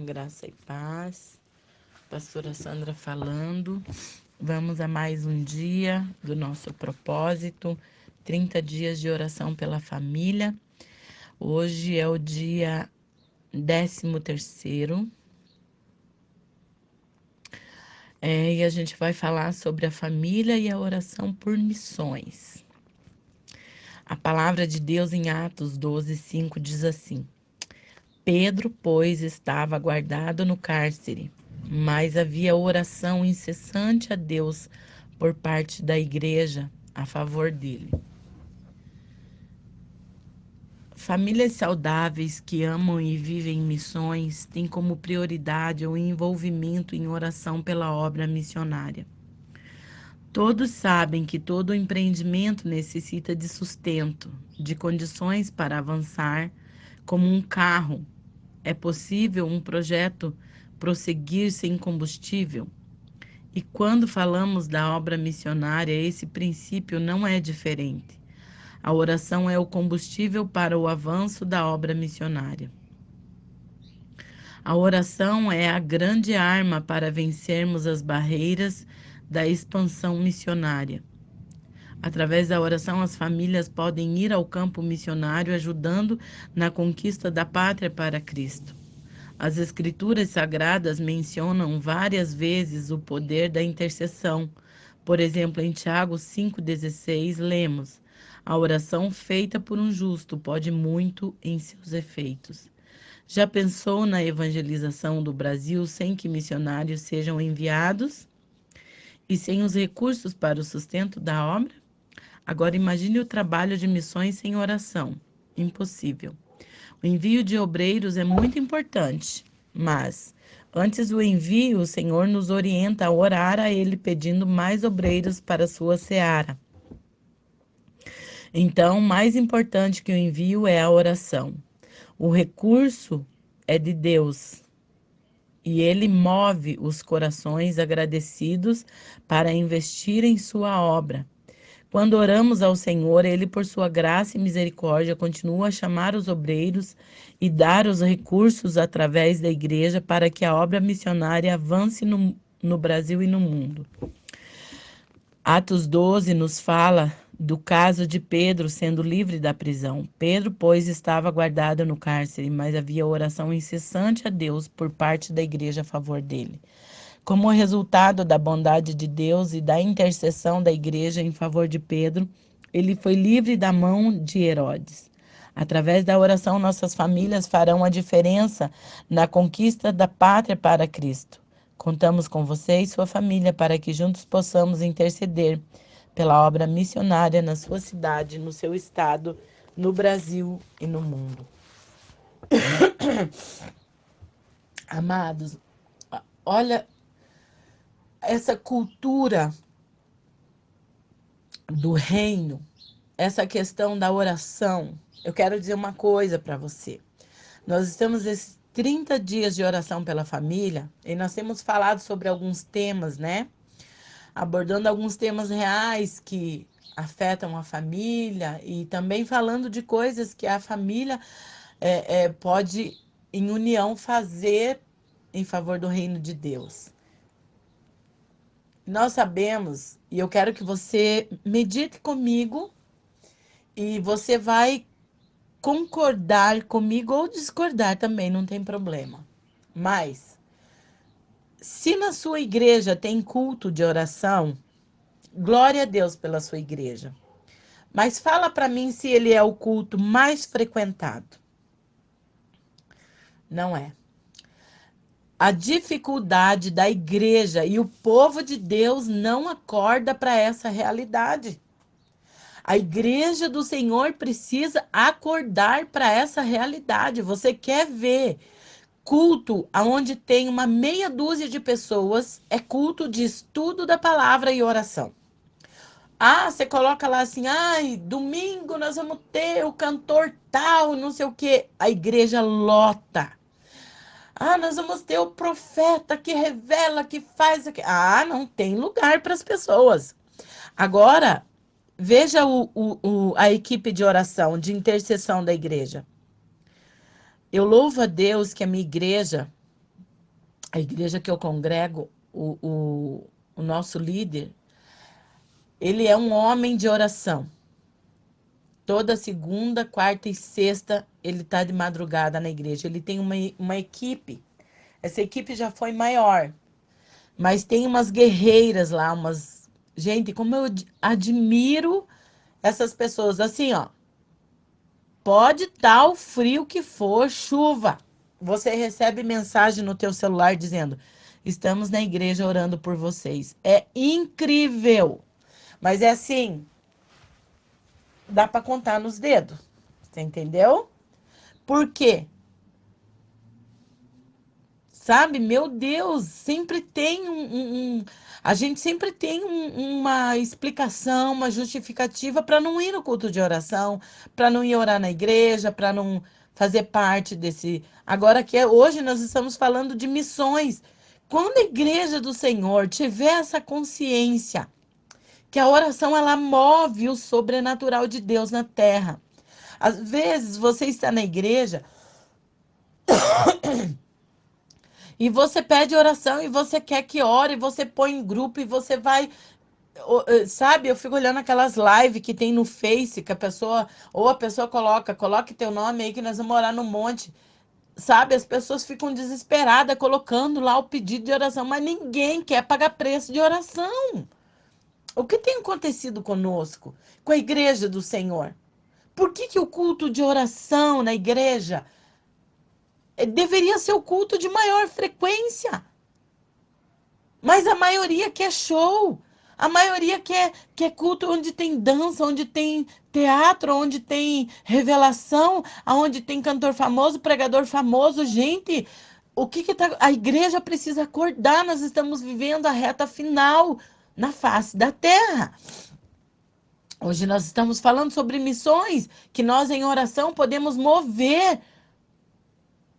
Graça e paz. Pastora Sandra falando. Vamos a mais um dia do nosso propósito, 30 dias de oração pela família. Hoje é o dia 13º. E a gente vai falar sobre a família e a oração por missões. A palavra de Deus em Atos 12:5 diz assim: Pedro, pois, estava guardado no cárcere, mas havia oração incessante a Deus por parte da igreja a favor dele. Famílias saudáveis que amam e vivem missões têm como prioridade o envolvimento em oração pela obra missionária. Todos sabem que todo empreendimento necessita de sustento, de condições para avançar, como um carro. É possível um projeto prosseguir sem combustível? E quando falamos da obra missionária, esse princípio não é diferente. A oração é o combustível para o avanço da obra missionária. A oração é a grande arma para vencermos as barreiras da expansão missionária. Através da oração, as famílias podem ir ao campo missionário ajudando na conquista da pátria para Cristo. As Escrituras Sagradas mencionam várias vezes o poder da intercessão. Por exemplo, em Tiago 5,16, lemos: A oração feita por um justo pode muito em seus efeitos. Já pensou na evangelização do Brasil sem que missionários sejam enviados e sem os recursos para o sustento da obra? Agora imagine o trabalho de missões sem oração. Impossível. O envio de obreiros é muito importante, mas antes do envio, o Senhor nos orienta a orar a Ele pedindo mais obreiros para a sua seara. Então, mais importante que o envio é a oração. O recurso é de Deus e Ele move os corações agradecidos para investir em sua obra. Quando oramos ao Senhor, Ele, por sua graça e misericórdia, continua a chamar os obreiros e dar os recursos através da igreja para que a obra missionária avance no Brasil e no mundo. Atos 12 nos fala do caso de Pedro sendo livre da prisão. Pedro, pois, estava guardado no cárcere, mas havia oração incessante a Deus por parte da igreja a favor dele. Como resultado da bondade de Deus e da intercessão da igreja em favor de Pedro, ele foi livre da mão de Herodes. Através da oração, nossas famílias farão a diferença na conquista da pátria para Cristo. Contamos com você e sua família para que juntos possamos interceder pela obra missionária na sua cidade, no seu estado, no Brasil e no mundo. Amados, olha essa cultura do reino, essa questão da oração. Eu quero dizer uma coisa para você. Nós estamos nesses 30 dias de oração pela família e nós temos falado sobre alguns temas, né? Abordando alguns temas reais que afetam a família e também falando de coisas que a família pode, em união, fazer em favor do reino de Deus. Nós sabemos, e eu quero que você medite comigo, e você vai concordar comigo ou discordar também, não tem problema. Mas, se na sua igreja tem culto de oração, glória a Deus pela sua igreja. Mas fala para mim se ele é o culto mais frequentado. Não é. A dificuldade da igreja e o povo de Deus não acorda para essa realidade. A igreja do Senhor precisa acordar para essa realidade. Você quer ver culto onde tem uma meia dúzia de pessoas, é culto de estudo da palavra e oração. Ah, você coloca lá assim, ai, domingo nós vamos ter o cantor tal, não sei o quê. A igreja lota. Ah, nós vamos ter o profeta que revela, que faz aqui. Ah, não tem lugar para as pessoas. Agora, veja a equipe de oração, de intercessão da igreja. Eu louvo a Deus que a minha igreja A igreja que eu congrego, o nosso líder, ele é um homem de oração. Toda segunda, quarta e sexta, ele está de madrugada na igreja. Ele tem uma equipe. Essa equipe já foi maior, mas tem umas guerreiras lá, umas. Gente, como eu admiro essas pessoas. Assim, ó, pode estar o frio que for, chuva. Você recebe mensagem no teu celular dizendo: estamos na igreja orando por vocês. É incrível. Mas é assim, dá para contar nos dedos. Você entendeu? Por quê? Sabe, meu Deus, sempre tem a gente sempre tem uma explicação, uma justificativa para não ir no culto de oração, para não ir orar na igreja, para não fazer parte desse. Agora que hoje nós estamos falando de missões. Quando a igreja do Senhor tiver essa consciência que a oração ela move o sobrenatural de Deus na terra. Às vezes você está na igreja e você pede oração e você quer que ore, e você põe em grupo e você vai. Sabe, eu fico olhando aquelas lives que tem no Face, que a pessoa, ou a pessoa coloque teu nome aí que nós vamos orar no monte. Sabe, as pessoas ficam desesperadas colocando lá o pedido de oração, mas ninguém quer pagar preço de oração. O que tem acontecido conosco, com a igreja do Senhor? Por que que o culto de oração na igreja deveria ser o culto de maior frequência? Mas a maioria quer show. A maioria quer culto onde tem dança, onde tem teatro, onde tem revelação, onde tem cantor famoso, pregador famoso. Gente, o que que tá. A igreja precisa acordar. Nós estamos vivendo a reta final na face da terra. Hoje nós estamos falando sobre missões, que nós em oração podemos mover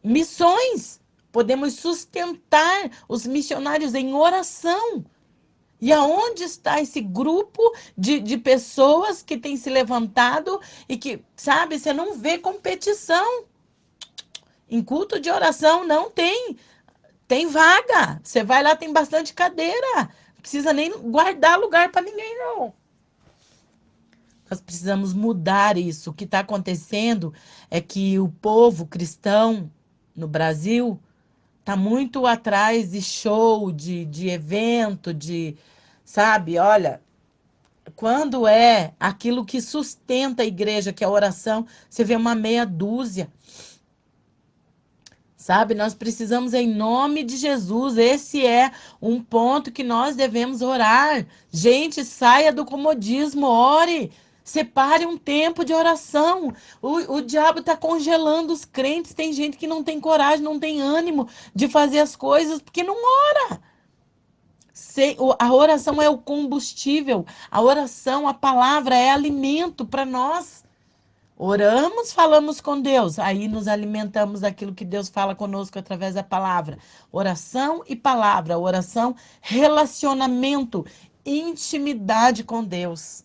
missões, podemos sustentar os missionários em oração. E aonde está esse grupo de pessoas que tem se levantado e que, sabe, você não vê competição. Em culto de oração não tem, tem vaga. Você vai lá, tem bastante cadeira. Não precisa nem guardar lugar para ninguém, não. Nós precisamos mudar isso. O que está acontecendo é que o povo cristão no Brasil está muito atrás de show, de evento, sabe, olha, quando é aquilo que sustenta a igreja, que é a oração, você vê uma meia dúzia. Sabe, nós precisamos, em nome de Jesus, esse é um ponto que nós devemos orar. Gente, saia do comodismo, ore. Separe um tempo de oração. O diabo está congelando os crentes. Tem gente que não tem coragem, não tem ânimo de fazer as coisas porque não ora. A oração é o combustível. A oração, a palavra é alimento para nós. Oramos, falamos com Deus, aí nos alimentamos daquilo que Deus fala conosco através da palavra. Oração e palavra, oração, relacionamento, intimidade com Deus.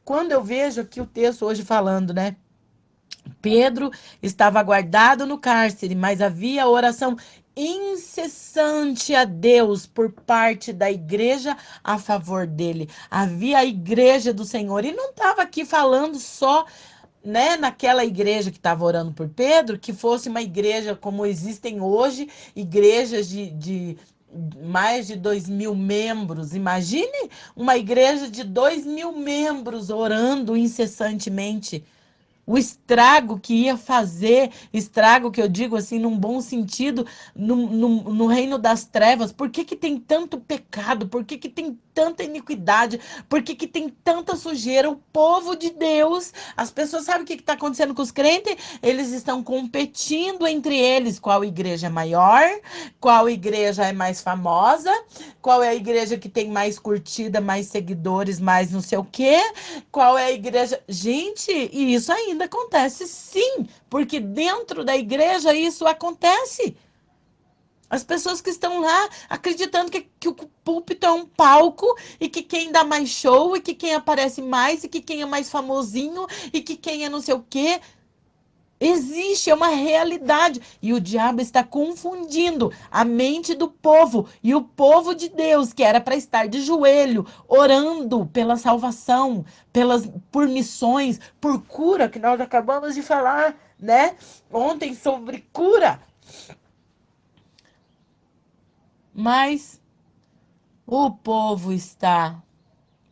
Quando eu vejo aqui o texto hoje falando, né? Pedro estava guardado no cárcere, mas havia oração incessante a Deus por parte da igreja a favor dele. Havia a igreja do Senhor. E não estava aqui falando só, né, naquela igreja que estava orando por Pedro, que fosse uma igreja como existem hoje, igrejas de mais de 2.000 membros. Imagine uma igreja de 2.000 membros orando incessantemente. O estrago que ia fazer, estrago que eu digo assim, num bom sentido, no reino das trevas. Por que que tem tanto pecado? Por que que tem tanta iniquidade? Por que que tem tanta sujeira? O povo de Deus, as pessoas sabem o que está acontecendo com os crentes? Eles estão competindo entre eles. Qual igreja é maior? Qual igreja é mais famosa? Qual é a igreja que tem mais curtida, mais seguidores, mais não sei o quê? Qual é a igreja? Gente, e isso ainda acontece sim, porque dentro da igreja isso acontece. As pessoas que estão lá acreditando que o púlpito é um palco e que quem dá mais show e que quem aparece mais e que quem é mais famosinho e que quem é não sei o quê. Existe, é uma realidade. E o diabo está confundindo a mente do povo. E o povo de Deus, que era para estar de joelho, orando pela salvação, por missões, por cura, que nós acabamos de falar, né? Ontem sobre cura. Mas o povo está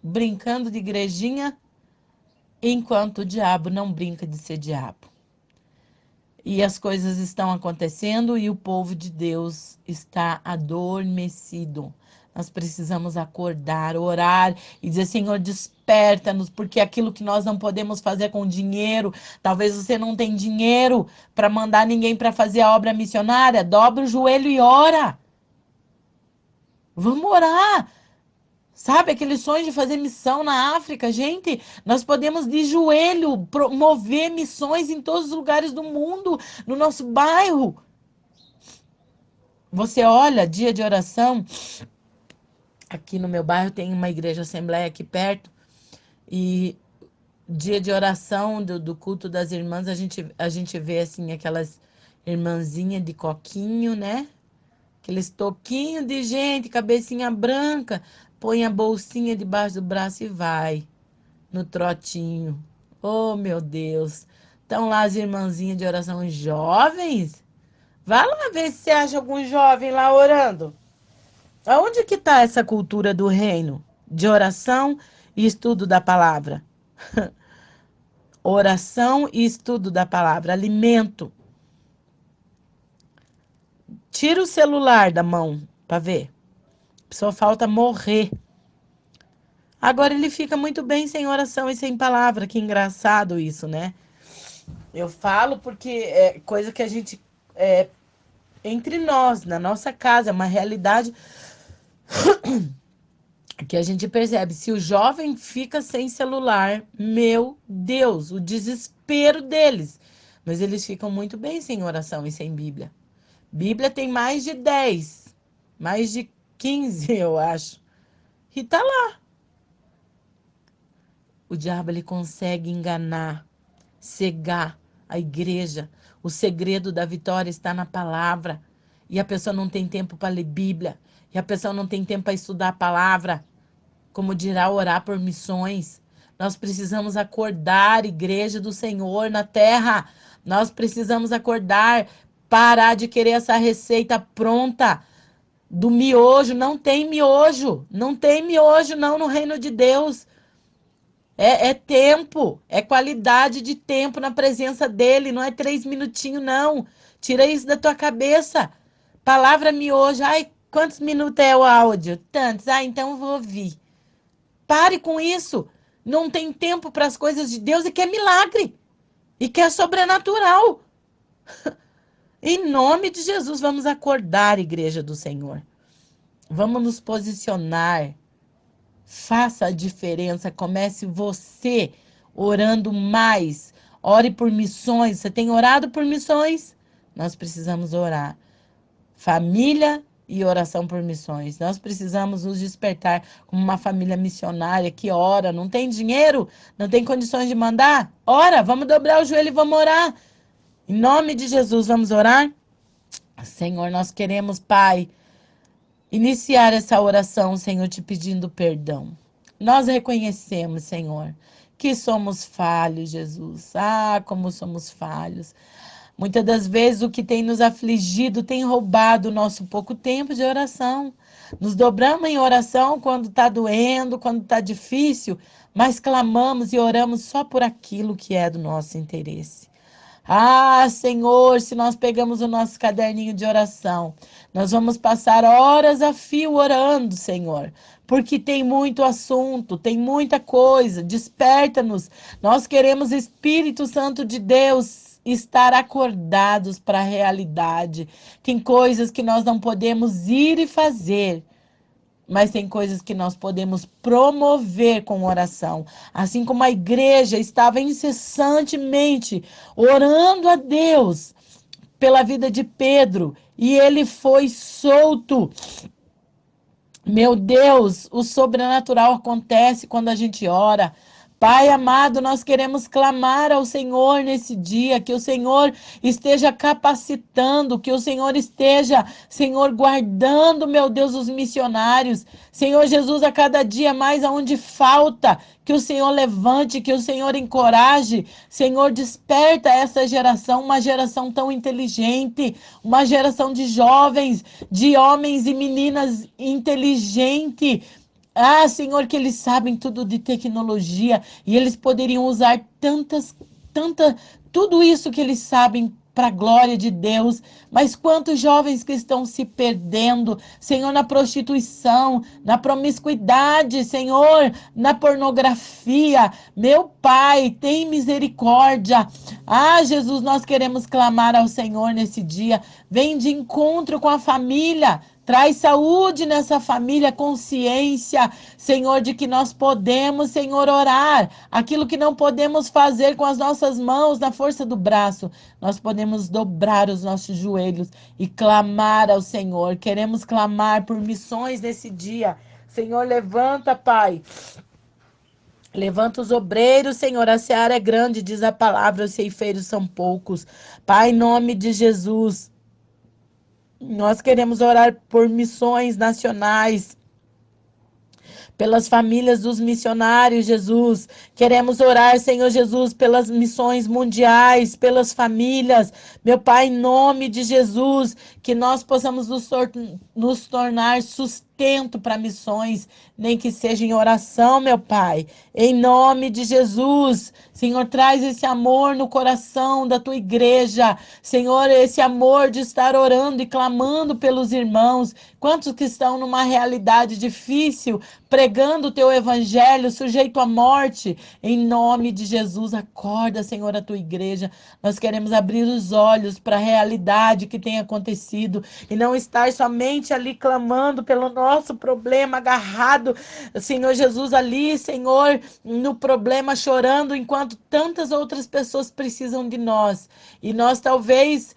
brincando de igrejinha, enquanto o diabo não brinca de ser diabo. E as coisas estão acontecendo e o povo de Deus está adormecido. Nós precisamos acordar, orar e dizer: Senhor, desperta-nos, porque aquilo que nós não podemos fazer com dinheiro, talvez você não tenha dinheiro para mandar ninguém para fazer a obra missionária, dobra o joelho e ora. Vamos orar. Sabe, aquele sonho de fazer missão na África, gente, nós podemos de joelho promover missões em todos os lugares do mundo, no nosso bairro. Você olha, dia de oração, aqui no meu bairro tem uma igreja assembleia aqui perto, e dia de oração do culto das irmãs, a gente vê assim aquelas irmãzinhas de coquinho, né? Aqueles toquinhos de gente, cabecinha branca, põe a bolsinha debaixo do braço e vai no trotinho. Oh, meu Deus. Estão lá as irmãzinhas de oração jovens? Vai lá ver se você acha algum jovem lá orando. Aonde que está essa cultura do reino? De oração e estudo da palavra. Oração e estudo da palavra. Alimento. Tira o celular da mão para ver. Só falta morrer. Agora ele fica muito bem sem oração e sem palavra. Que engraçado isso, né? Eu falo porque é coisa que a gente entre nós, na nossa casa, é uma realidade que a gente percebe. Se o jovem fica sem celular, meu Deus, o desespero deles. Mas eles ficam muito bem sem oração e sem Bíblia. Bíblia tem mais de 10, mais de 15, eu acho. E tá lá. O diabo ele consegue enganar, cegar a igreja. O segredo da vitória está na palavra. E a pessoa não tem tempo para ler Bíblia. E a pessoa não tem tempo para estudar a palavra. Como dirá orar por missões. Nós precisamos acordar, igreja do Senhor na terra. Nós precisamos acordar, parar de querer essa receita pronta do miojo. Não tem miojo. Não tem miojo, não, no reino de Deus. É tempo, é qualidade de tempo na presença dele, não é 3 minutinhos, não. Tira isso da tua cabeça. Palavra miojo. Ai, quantos minutos é o áudio? Tantos. Ah, então eu vou ouvir. Pare com isso. Não tem tempo para as coisas de Deus e quer milagre. E quer sobrenatural. Em nome de Jesus, vamos acordar, igreja do Senhor. Vamos nos posicionar. Faça a diferença. Comece você orando mais. Ore por missões. Você tem orado por missões? Nós precisamos orar. Família e oração por missões. Nós precisamos nos despertar como uma família missionária que ora. Não tem dinheiro? Não tem condições de mandar? Ora, vamos dobrar o joelho e vamos orar. Em nome de Jesus, vamos orar? Senhor, nós queremos, Pai, iniciar essa oração, Senhor, te pedindo perdão. Nós reconhecemos, Senhor, que somos falhos, Jesus. Ah, como somos falhos. Muitas das vezes o que tem nos afligido tem roubado o nosso pouco tempo de oração. Nos dobramos em oração quando está doendo, quando está difícil, mas clamamos e oramos só por aquilo que é do nosso interesse. Ah, Senhor, se nós pegamos o nosso caderninho de oração, nós vamos passar horas a fio orando, Senhor, porque tem muito assunto, tem muita coisa. Desperta-nos. Nós queremos, Espírito Santo de Deus, estar acordados para a realidade. Tem coisas que nós não podemos ir e fazer, mas tem coisas que nós podemos promover com oração. Assim como a igreja estava incessantemente orando a Deus pela vida de Pedro e ele foi solto. Meu Deus, o sobrenatural acontece quando a gente ora. Pai amado, nós queremos clamar ao Senhor nesse dia, que o Senhor esteja capacitando, que o Senhor esteja, Senhor, guardando, meu Deus, os missionários. Senhor Jesus, a cada dia mais aonde falta, que o Senhor levante, que o Senhor encoraje. Senhor, desperta essa geração, uma geração tão inteligente, uma geração de jovens, de homens e meninas inteligentes. Ah, Senhor, que eles sabem tudo de tecnologia e eles poderiam usar tanta, tudo isso que eles sabem para a glória de Deus. Mas quantos jovens que estão se perdendo, Senhor, na prostituição, na promiscuidade, Senhor, na pornografia. Meu Pai, tem misericórdia. Ah, Jesus, nós queremos clamar ao Senhor nesse dia. Vem de encontro com a família. Traz saúde nessa família, consciência, Senhor, de que nós podemos, Senhor, orar. Aquilo que não podemos fazer com as nossas mãos, na força do braço, nós podemos dobrar os nossos joelhos e clamar ao Senhor. Queremos clamar por missões nesse dia. Senhor, levanta, Pai. Levanta os obreiros, Senhor, a seara é grande, diz a palavra, os ceifeiros são poucos. Pai, em nome de Jesus, nós queremos orar por missões nacionais, pelas famílias dos missionários, Jesus. Queremos orar, Senhor Jesus, pelas missões mundiais, pelas famílias. Meu Pai, em nome de Jesus, que nós possamos nos tornar sustento para missões, nem que seja em oração, meu Pai. Em nome de Jesus, Senhor, traz esse amor no coração da tua igreja. Senhor, esse amor de estar orando e clamando pelos irmãos. Quantos que estão numa realidade difícil, pregando o teu evangelho, sujeito à morte. Em nome de Jesus, acorda, Senhor, a tua igreja. Nós queremos abrir os olhos para a realidade que tem acontecido e não estar somente ali clamando pelo nosso problema, agarrado, Senhor Jesus, ali, Senhor, no problema, chorando, enquanto tantas outras pessoas precisam de nós. E nós talvez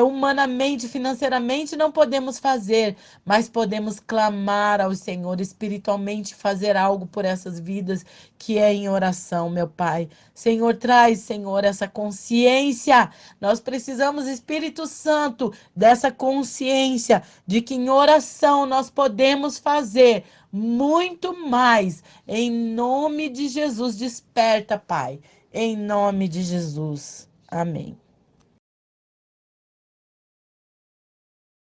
humanamente, financeiramente, não podemos fazer, mas podemos clamar ao Senhor espiritualmente, fazer algo por essas vidas, que é em oração, meu Pai. Senhor, traz, Senhor, essa consciência. Nós precisamos, Espírito Santo, dessa consciência de que em oração nós podemos fazer muito mais. Em nome de Jesus, desperta, Pai. Em nome de Jesus. Amém.